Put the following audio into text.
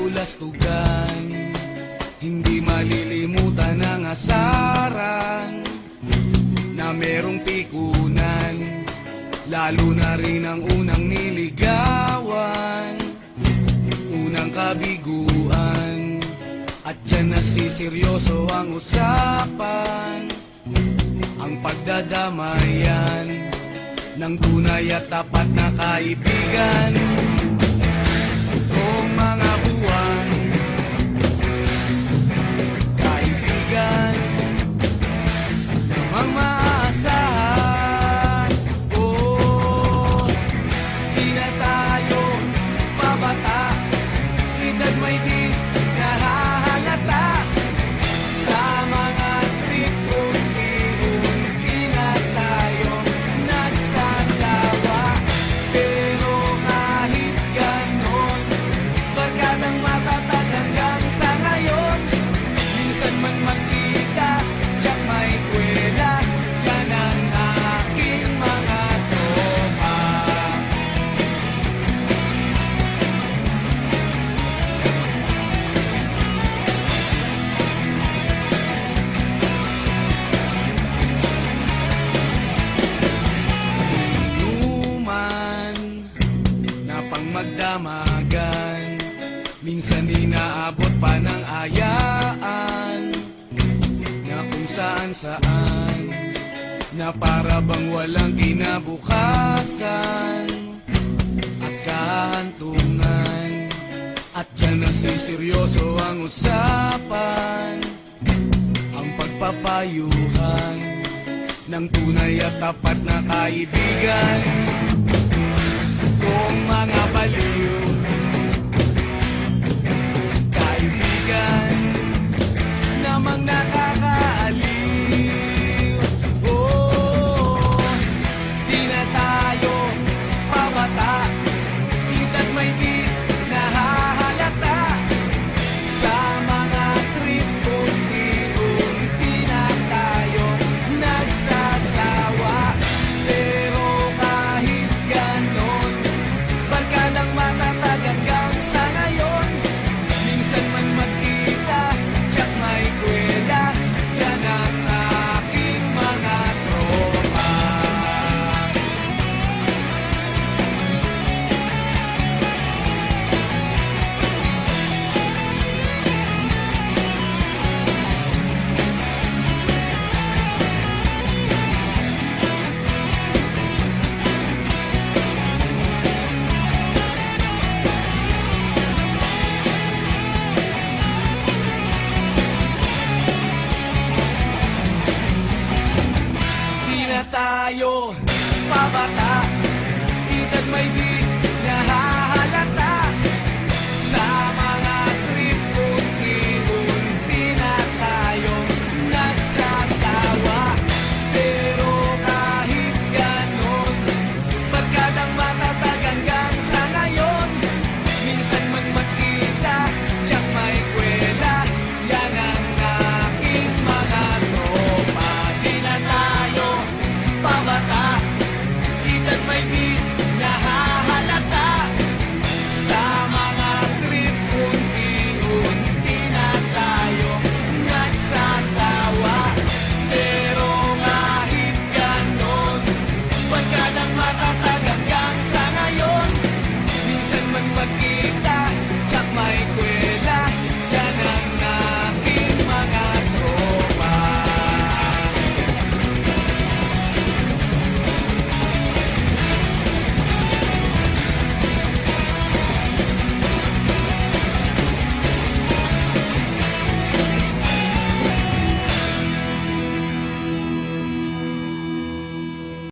bulastugan, hindi malilimutan ang asaran na merong pikunan, lalo na rin ang unang niligawan, unang kabiguan. At dyan nasiseryoso ang usapan, ang pagdadamayan ng tunay at tapat na kaibigan. Noong mga buwan, kaibigan namang maaasahan. Oh, di na tayo pabata, edad may di nahahalata. Sa mga trip, unti-unti na tayo nagsasawa. Pero kahit ganon, barkadang matatag hanggang sa ngayon. Minsan man magkita, tiyak may kwela, yan ang aking mga tropa. Inuman na pang magdamagan, minsan inaabot pa ng ayaan, na kung saan-saan, na para bang walang kinabukasan at kahantungan. At dyan nasiseryoso ang usapan, ang pagpapayuhan ng tunay at tapat na kaibigan. Kung mga baliw, kaibigan namang nakakaaliw. Oh, di na tayo pabata, edad may di nahahalata. Sa mga trip, unti-unti na tayo nagsasawa. Pero kahit ganon, barkadang matatag hanggang sa ngayon. Minsan man magkita, tiyak may kwela, yan ang aking mga tropa. Di na tayo pabata, edad may di